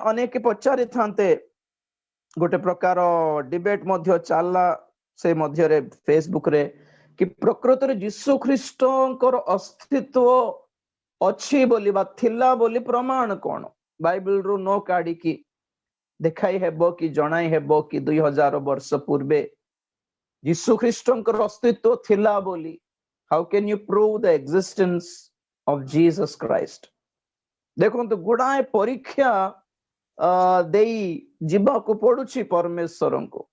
अनेक पचारि थांते गोटे प्रकार डिबेट मध्य चलला से मध्य रे फेसबुक रे कि प्रकृत रे यीशु ख्रीष्टंकर अस्तित्व अछि बोली बा थिला बोली प्रमाण कोन बाइबल रु नो काढी की देखाई हेबो कि जणाई हेबो कि 2000 वर्ष पूर्वे यीशु ख्रीष्टंकर अस्तित्व थिला बोली how can you prove the existence of Jesus Christ देखो तो गुडाए परीक्षा देई जीवाको पडुछि परमेश्वर को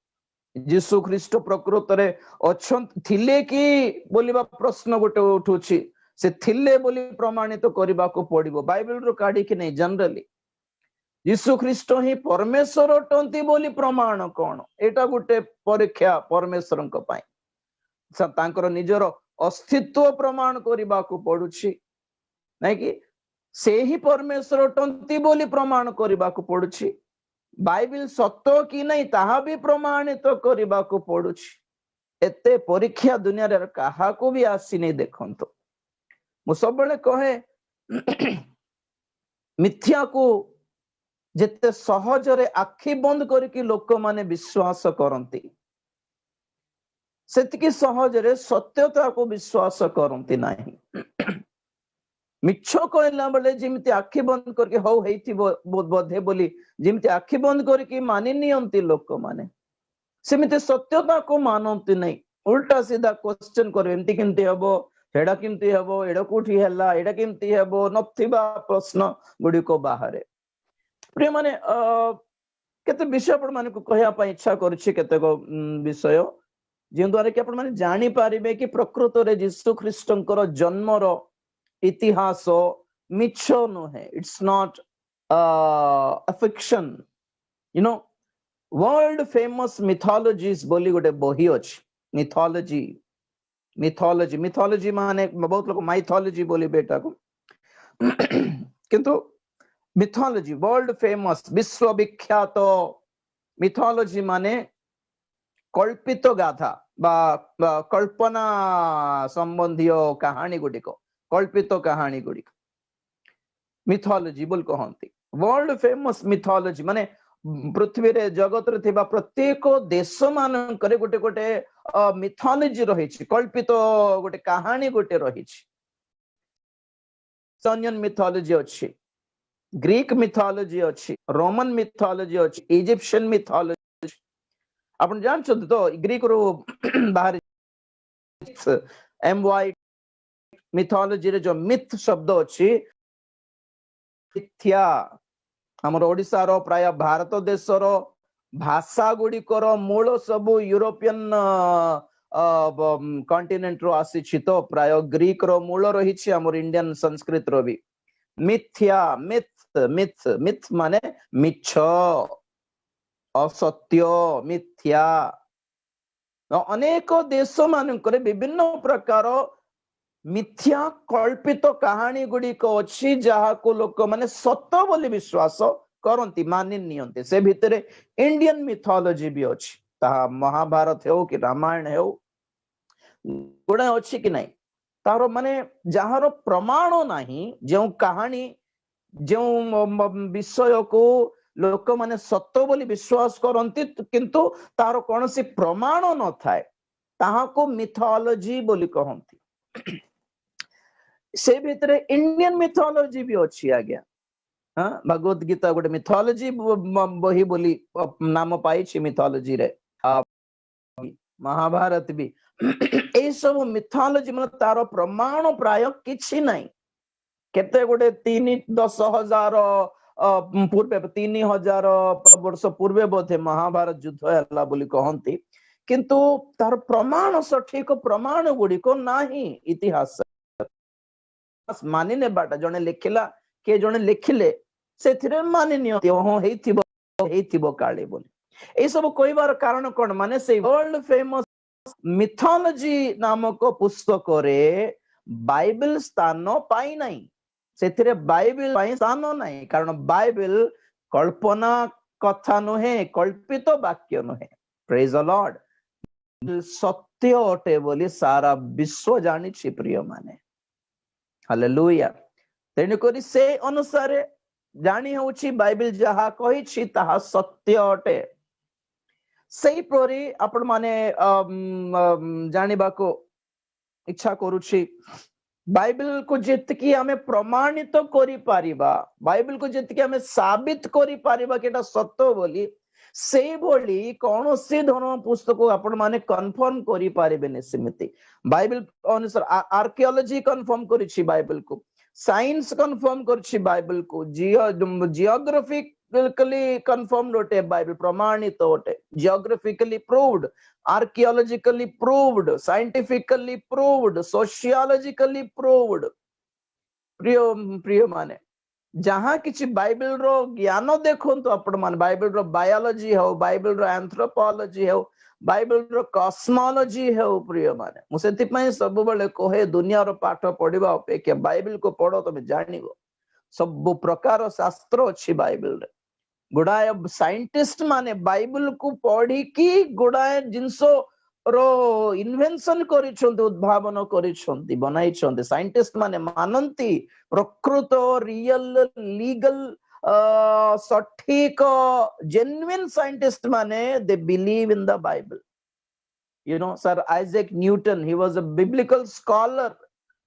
यीशु ख्रीष्ट प्रकृत रे अछन थिले कि बोलिबा प्रश्न गोटे उठुछि से थिले बोली प्रमाणित करबा को पड़िबो बाइबल रो काढी कि नै जनरली यीशु ख्रीष्ट ही परमेश्वर अटंती बोली प्रमाण कोन एटा गोटे परीक्षा परमेश्वर को पाई तांकर निजर अस्तित्व प्रमाण करबा को पडुछि नै कि से ही परमेश्वर अटंती बोली प्रमाण करबा को पडुछि बाइबल सत्य कि नहीं ताहा भी प्रमाणित करबा को पडुछि एते परीक्षा दुनिया रे काहा को भी आसी नहीं देखंतो मु सब बेले कहे मिथ्या को जेते सहज रे आखि बंद करके लोक माने विश्वास करंती सेतिकी सहज रे सत्यता को विश्वास करंती नाही मिछ कहला बेले जिमिति आखि बंद करके हो हेतिबो बोधे बोली जिमिति आखि बंद करके मानि नियंती लोक माने सेमिति सत्यता को मानंती नहीं उल्टा सीधा क्वेश्चन करे एंती केमती हबो हेडा केमती हबो एडा कोठी हल्ला एडा केमती हबो नथिबा प्रश्न गुडी को बाहरे प्रिय माने केते विषय आपण माने को कहया पई इच्छा करछि केते को विषय जे द्वारा कि आपण माने जानि पारिबे कि प्रकृत रे यीशु ख्रीष्टंकर जन्मरो इतिहास मिछ नुहे it's not a fiction you know world famous mythologies बोली गोटे बही अछि मिथोलॉजी मिथोलॉजी मिथोलॉजी माने बहुत लोग माइथोलॉजी बोली बेटा को किंतु मिथोलॉजी वर्ल्ड फेमस विश्व विख्यात मिथोलॉजी माने कल्पित गाथा बा कल्पना संबंधी कहानी गुडिक कल्पित कहानी गुडिक मिथोलॉजी बोल कहंती वर्ल्ड फेमस मिथोलॉजी माने पृथ्वी रे जगत रे थिबा प्रत्येक देश मान करे गोटे गोटे मिथोलॉजी रहिछि कल्पित गोटे कहानी गोटे रहिछि सनियन मिथोलॉजी अछि ग्रीक मिथोलॉजी अछि रोमन मिथोलॉजी अछि इजिप्शियन मिथोलॉजी आपण जान छ तो ग्रीक रो बाहर एमवाई मिथोलॉजी रे जो मिथ शब्द अछि मिथ्या हमर ओडिसा रो प्राय भारत देश रो भाषा गुडी कर मूल सब यूरोपियन कॉन्टिनेंट रो आसी छि तो प्राय ग्रीक रो मूल रही छि हमर इंडियन संस्कृत रो भी मिथ्या मिथ मिथ मिथ माने मिछ असत्य मिथ्या अनेक देश मानकर विभिन्न प्रकार मिथ्या कल्पित कहानी गुडी को अछि जहा को लोक माने सत्य बोली विश्वास करंती मानि नियंते से भितरे इंडियन मिथोलॉजी भी अछि ता महाभारत हो कि रामायण हो गुडा अछि कि नहीं तारो माने जहार प्रमाण नाही जो कहानी जो विषय को लोक माने सत्य बोली विश्वास करंती किंतु तारो कोनसी प्रमाण न थाए ताहा को मिथोलॉजी बोली कहंती से भितरे इंडियन मिथोलॉजी भी अछि आज्ञा हां भगवत गीता गोटे मिथोलॉजी बही बोली नाम पाई छि मिथोलॉजी रे महाभारत भी ए सब मिथोलॉजी मन तारो प्रमाण प्राय किछि नाही केते गोटे 3-10,000 पूर्वे 3000 वर्ष पूर्वे बोधे महाभारत युद्ध हला बोली कहंती किंतु तार प्रमाण सठिक प्रमाण गुडी को नाही इतिहास मानि ने बाटा जने लिखिला के जने लिखिले सेथिरे मानि नियो हो हेतिबो काळे बोली ए सब कहबार कारण कोन माने से वर्ल्ड फेमस मिथोलॉजी नामक पुस्तक रे बाइबल स्थान पाई नाही सेथिरे बाइबल पाई स्थान नाही कारण बाइबल कल्पना कथा नुहे कल्पित वाक्य नुहे प्रेज द लॉर्ड सत्य अटे बोली सारा विश्व जानी छि प्रिय माने हालेलुया तेनु करी से अनुसार ଜାଣି ହେଉଛି ବାଇବେଲ ଯାହା କହିଛି ତାହା ସତ୍ୟ ଅଟେ। ସେଇପରି ଆପଣ ମାନେ ଜାଣିବାକୁ ଇଚ୍ଛା କରୁଛି ବାଇବେଲ କୁ ଯେତିକି ଆମେ ପ୍ରମାଣିତ କରିପାରିବା, ବାଇବେଲ କୁ ଯେତିକି ଆମେ ସାବିତ କରିପାରିବା କି ଏଟା ସତ ବୋଲି, ସେଇଭଳି କୌଣସି ଧର୍ମ ପୁସ୍ତକ ଆପଣ ମାନେ କନଫର୍ମ କରିପାରିବେନି। ସେମିତି ବାଇବେଲ ଅନୁସାରେ ଆର୍କିଓଲୋଜି କନଫର୍ମ କରିଛି ବାଇବେଲ କୁ, ସାଇନ୍ସ କନଫର୍ମ କରିଛି ବାଇବେଲ କୁ, ଜିଓଗ୍ରାଫିକାଲି କନଫର୍ମ ଗୋଟେ ବାଇବେଲ ପ୍ରମାଣିତ ଗୋଟେ, ଜିଓଗ୍ରାଫିକାଲି ପ୍ରୁଭଡ, archaeologically proved, scientifically proved, sociologically proved। प्रिय माने जहां किसी बाइबल रो ज्ञान देखंतु आपण माने, बाइबल रो बायोलॉजी हो, बाइबल रो एंथ्रोपोलॉजी हो, बाइबल रो कॉस्मोलॉजी हो, प्रिय माने मु सेति पई सब बेले कहे दुनिया रो पाठ पढिबा अपेक्षा बाइबल को पढो, तमे जानिबो सब प्रकार शास्त्र अछि बाइबल रे। गुड़ाए साइंटिस्ट माने बाइबल को पढ़ी की गुड़ाए जिनस रो इन्वेंशन करिसंती, उद्भावन करिसंती, बनाइसंती। साइंटिस्ट माने मानंती प्रकृत रियल लीगल सठिक जेन्युइन साइंटिस्ट माने they believe in the Bible. You know, Sir Isaac Newton, he was a biblical scholar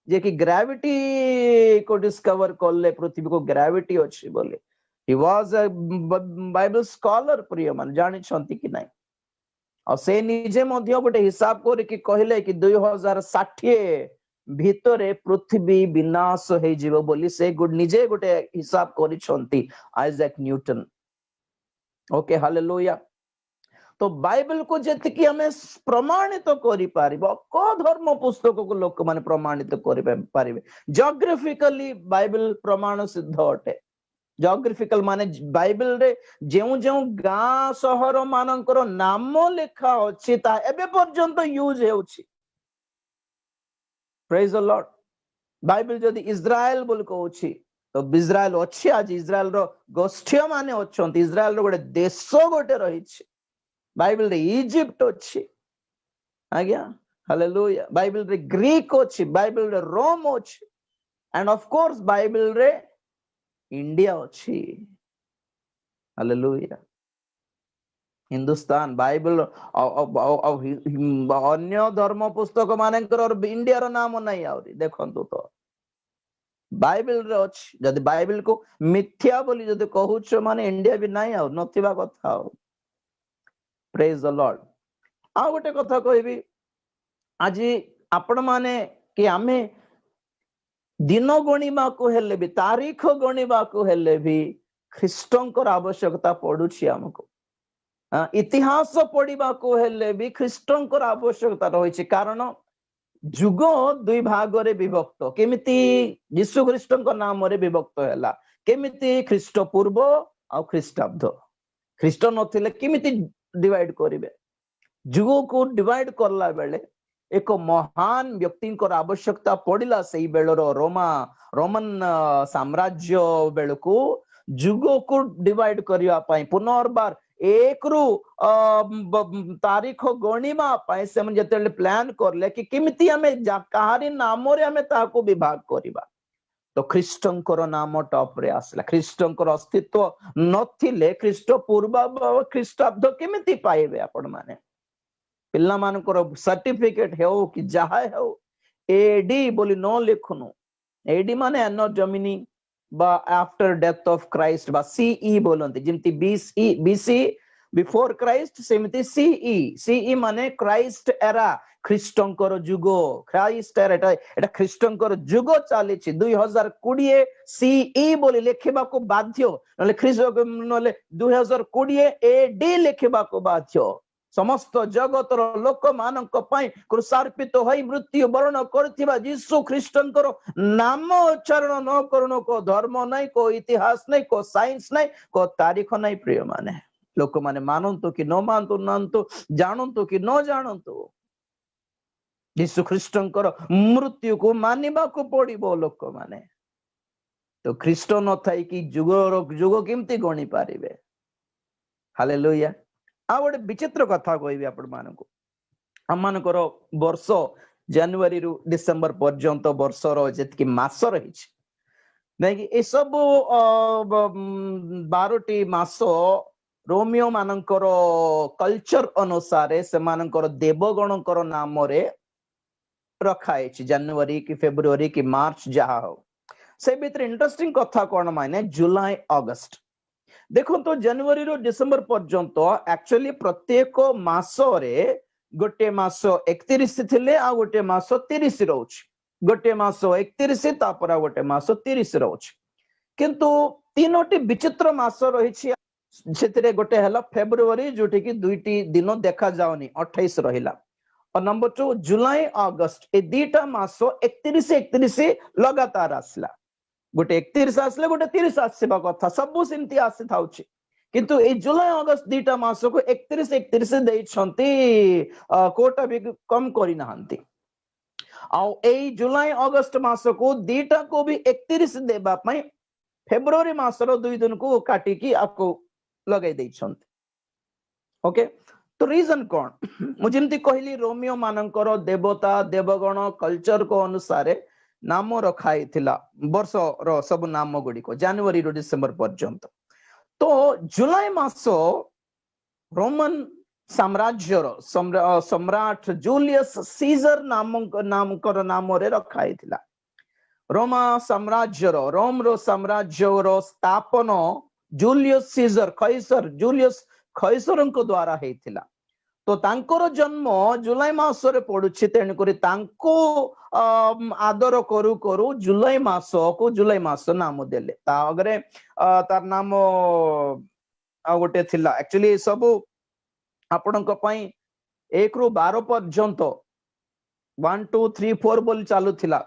जे कि ग्रेविटी को डिस्कवर करले, पृथ्वी को ग्रेविटी अछि बोले। He was a Bible scholar, प्रिय मन जानि छंती कि नहीं। और से निजे मध्य गोटे हिसाब करे कि कहले कि 2060 भितरे पृथ्वी विनाश हे जीवो बोली, से निजे गोटे हिसाब करि छंती आइजैक न्यूटन। Okay, hallelujah. तो बाइबल को जेतिकी हमें प्रमाणित करि पारिबो, को धर्म पुस्तक को लोक माने प्रमाणित करि पारिबे। जियोग्राफिकली बाइबल प्रमाण सिद्ध अटे। जियोग्राफिकल माने बाइबल रे जेउ जेउ गां सहर मानकर नाम लेखा अछि ता एबे पर्यंत यूज हेउछि। Praise the Lord. बाइबल जदि इस्राएल बोल कहउछि तो इस्राएल अछि, आज इस्राएल रो गोष्ठी माने अछंती, इस्राएल रो गोटे देश गोटे रहिछि। बाइबल रे इजिप्ट अछि, आज्ञा हालेलुया। बाइबल रे ग्रीक अछि, बाइबल रे रोम अछि, एंड ऑफ कोर्स बाइबल रे इंडिया अछि, हालेलुया। हिंदुस्तान बाइबल अन्य धर्म पुस्तक मानकर इंडिया रो नाम नहीं आउरी देखंतु तो बाइबल रे अछि। जदि बाइबल को मिथ्या बोली जदि कहउछ माने इंडिया भी नहीं आउ नथिबा कथा हो। Praise the Lord. आ गोटे कथा कहबी, आज आपण माने कि आमे दिन गणिबा को हेले भी, तारीख गणिबा को हेले भी ख्रीष्टंकर आवश्यकता पड़ुछि हमको। इतिहास पढ़िबा को हेले भी ख्रीष्टंकर आवश्यकता रहिछि, कारण जुग दुई भाग रे विभक्त। केमिति यीशु ख्रीष्टंकर नाम रे विभक्त हैला, केमिति ख्रीष्ट पूर्व आ ख्रीष्टाब्द। ख्रीष्ट नथिले केमिति डिवाइड करिवे। जुग को डिवाइड करला बेले एक महान व्यक्ति आवश्यकता पड़िला। से बेलर रोमन साम्राज्य बेलू जुग को डिवाइड करने पुनर्बार एक रु तारीख गणिबा से प्लान करले कि केमिति हमें कहारी नाम रे हमें ताको विभाग करिबा। तो ख्रीष्टंकर नाम टॉप रे आसला। ख्रीष्टंकर अस्तित्व नथिले ख्रीष्ट पूर्व ख्रीष्टाब्द केमिति पाइबे आपण माने। पिल्ला मानकर सर्टिफिकेट हेउ कि जहा हेउ एडी बोली न लिखुनु। एडी माने एनो डोमिनी बा आफ्टर डेथ ऑफ क्राइस्ट बा सीई बोलंती। जिमती बीसी बिफोर क्राइस्ट सेमिति सीई। सीई माने क्राइस्ट एरा, ख्रीष्टंकर जुग। क्राइस्ट एरा एटा ख्रीष्टंकर जुग चली 2020 सीई बोली लिखिबा को बाध्य, नले ख्रीष्ट नले 2020 एडी लिखिबा को बाध्य। समस्त जगतर लोक मानक पई क्रूसार्पित होई मृत्यु वर्ण करथिबा यीशु ख्रीष्टंकर नाम उच्चारण न करुनो को धर्म नहीं, को इतिहास नहीं, को साइंस नहीं, को तारीख नहीं। प्रिय माने लोक माने मानंतु कि न मानंतु, जानंतु कि न जानंतु, यीशु ख्रीष्टंकर मृत्यु को मानिबा को पड़िबो लोक माने। तो ख्रीष्ट न थाई कि जुग केमती गणी पारिबे। हालेलुया। आ गोटे विचित्र कथा कहबी आपण मानकु। हम मानकर वर्ष जनवरी रु डिसेंबर पर्यंत वर्षर जेतकी मास रही ନାଇଁ କି ଏ ସବୁ 12ଟି ମାସ ରୋମିଓ ମାନଙ୍କର କଲଚର ଅନୁସାରେ ସେମାନଙ୍କର ଦେବଗଣଙ୍କର ନାମରେ ରଖା ହେଇଛି, ଜାନୁଆରୀ କି ଫେବ୍ରୁଆରୀ କି ମାର୍ଚ୍ଚ ଯାହା ହଉ। ସେ ଭିତରେ ଇଣ୍ଟରେଷ୍ଟିଂ କଥା କଣ ମାନେ ଜୁଲାଇ ଅଗଷ୍ଟ ଦେଖନ୍ତୁ, ଜାନୁଆରୀରୁ ଡିସେମ୍ବର ପର୍ଯ୍ୟନ୍ତ ଆକ୍ଚୁଆଲି ପ୍ରତ୍ୟେକ ମାସରେ ଗୋଟେ ମାସ 31 ଥିଲେ ଆଉ ଗୋଟେ ମାସ 30 ରହୁଛି, ଗୋଟେ ମାସ 31 ତାପରେ ଆଉ ଗୋଟେ ମାସ 30 ରହୁଛି। କିନ୍ତୁ ତିନୋଟି ବିଚିତ୍ର ମାସ ରହିଛି, ସେଥିରେ ଗୋଟେ ହେଲା ଫେବ୍ରୁଆରୀ ଯୋଉଠି କି 2ଟି ଦିନ ଦେଖା ଯାଉନି, 28 ରହିଲା। और नंबर 2 जुलाई अगस्त ए दीटा मास 31 लगातार आसला, गोटे 31 आसले गोटे 30 आसीबा कथा सब सेमती आसी थाउची, किंतु ए जुलाई अगस्त दीटा मास को 31 देइछंती, कोटा भी कम करि नाहंती। आ ए जुलाई अगस्त मास को दीटा को भी 31 देबा पई फेब्रुआरी मासर 2 दिन को काटी की आपको लगाई देइछंती। ओके, तो रीजन कौन मुझे कहली रोमियो मानकर देवता देवगण कल्चर को अनुसार नाम रखाई वर्ष रो सब नाम गुड़ी को जनवरी रो डिसेंबर पर्यंत। तो जुलाई मास रोमन साम्राज्य सम्राट जूलियस सीजर नामकर नाम रे रखाई रोमा साम्राज्य रोम रो साम्राज्य रो स्थापन जूलियस सीजर कैसर जूलियस खैसर द्वारा हेतिला। तो तांकर जन्म जुलाई मास रे पडुछि, तेणु करी तांको आदर करू करू जुलाई मास को जुलाई मास नाम देले। ता अगरे तार नाम आ गोटे थिला, एक्चुअली सब आपणक पई 1 रु 12 पर्यंत 1 2 3 4 बोल चालू थिला,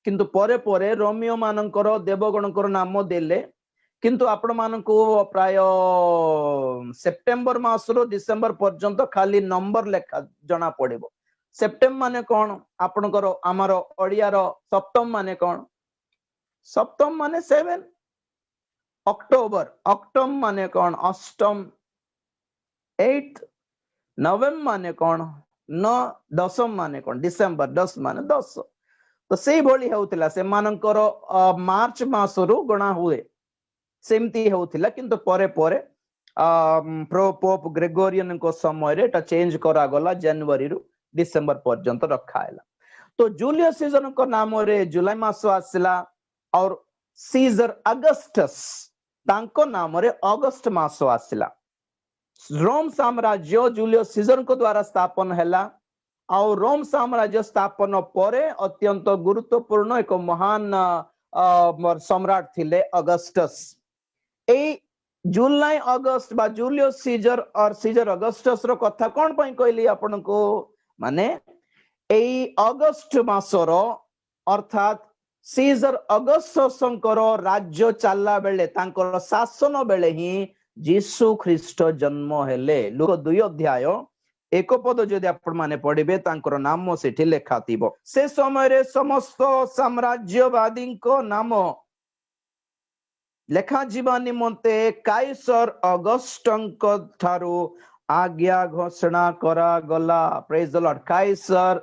किंतु परे परे रोमियो मानकर देवगणकर नाम देले। किंतु आपण मानकु प्राय सेप्टेम्बर मासरो डिसेम्बर पर्यंत खाली नंबर लेखा जना पड़िबो। सेप्टेम्बर माने कोन आपणकर आमार ओडियार सप्तम माने कोन, सप्तम माने 7, अक्टोबर अक्टम माने कोन अष्टम 8, नवम माने कोन 9, दशम माने कोन डिसेम्बर 10 माने 10। तो सेही भली हेउतिला से मानकर मार्च मासरो गणा हुए सेमती होतिला, किंतु परे परे प्रो पोप ग्रेगोरियन को समय रे एटा चेंज करा गला, जनवरी रु डिसेम्बर पर्यंत रखा हैला। तो जूलियस सीजर को नाम रे जुलाई मास आसिला और सीजर अगस्टस तांको नाम रे अगस्त मास आसिला। रोम साम्राज्य जूलियस सीजर को द्वारा स्थापन हैला और रोम साम्राज्य स्थापन परे अत्यंत गुरुत्वपूर्ण एक महान सम्राट थिले अगस्टस। ए जुलाई अगस्त बा जूलियस सीजर और सीजर अगस्टस रो कथा कोन पई कहली आपन को, माने ए अगस्त मासर अर्थात सीजर अगस्टसंकर राज्य चलला बेले तांकर शासन बेले ही यीशु ख्रीष्ट जन्म हेले। लूक 2 अध्याय 1 पद जदि आपण माने पढिबे तांकर नाम सेठी लेखा थिबो। से समय रे समस्त साम्राज्यवादी को नाम लेखा जीवा निमंते काइसर अगस्टंक ठारू आज्ञा घोषणा करा गला। Praise the Lord. Caesar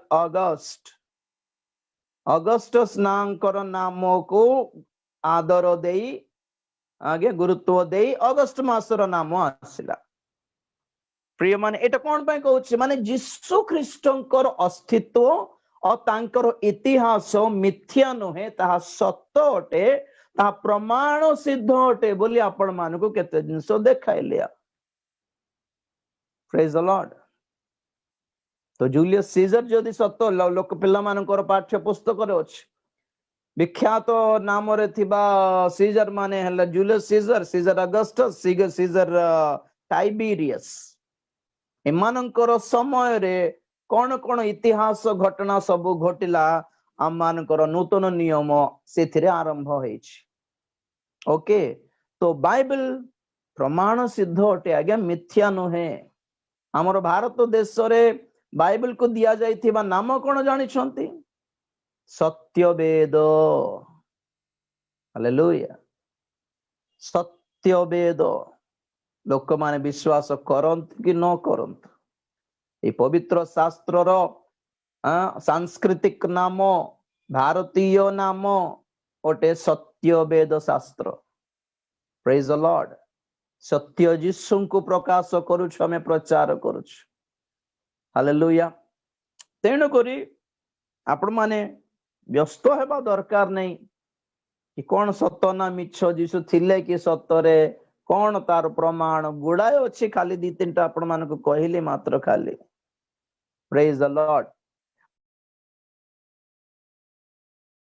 Augustus नांकर नाम को आदर देई आगे गुरुत्व देई अगस्त मासर नाम आसिला। प्रिय माने एटा कोन पय कहउछि, माने यीशु ख्रीष्टंकर अस्तित्व और तांकर इतिहास मिथ्या नुहे, ताहा सत्य अटे, ता प्रमाण सिद्ध अटे बोली आपण मानको केते जिंस देखाइले। Praise the Lord. तो जूलियस सीजर जदि सत्य लोक पिल्ला मानकर पाठ्य पुस्तक रे अछि, विख्यात नाम रे थिबा सीजर माने हला Julius Caesar, Caesar Augustus, Caesar Tiberius. एमानकर समय रे कोन कोन इतिहास घटना सब घटिला आम मानकर नूतन नियम सेथिरे आरंभ होइछि। ओके, तो बाइबल प्रमाण सिद्ध अटे आज्ञा, मिथ्या नुहे। हमर भारत देश रे बाइबल को दिया जाइथिबा नाम कोन जानि छंती? सत्यवेद। हालेलुया। सत्यवेद। लोक माने विश्वास करंत कि न करंत, ए पवित्र शास्त्र रो सांस्कृतिक नाम, भारतीय नाम ओटे सत्य वेद शास्त्र। Praise the Lord. सत्य जीशु को प्रकाश करुछु, हमें प्रचार करुछु। हालेलुया। तेणु करी आपण माने व्यस्त हेबा दरकार नहीं कि कौन सत ना मिछ, जीशु थिले कि सतरे, कौन तार प्रमाण गुड़ाए अच्छी, खाली दी तीन आपण मान को कहली मात्र खाली। Praise the Lord.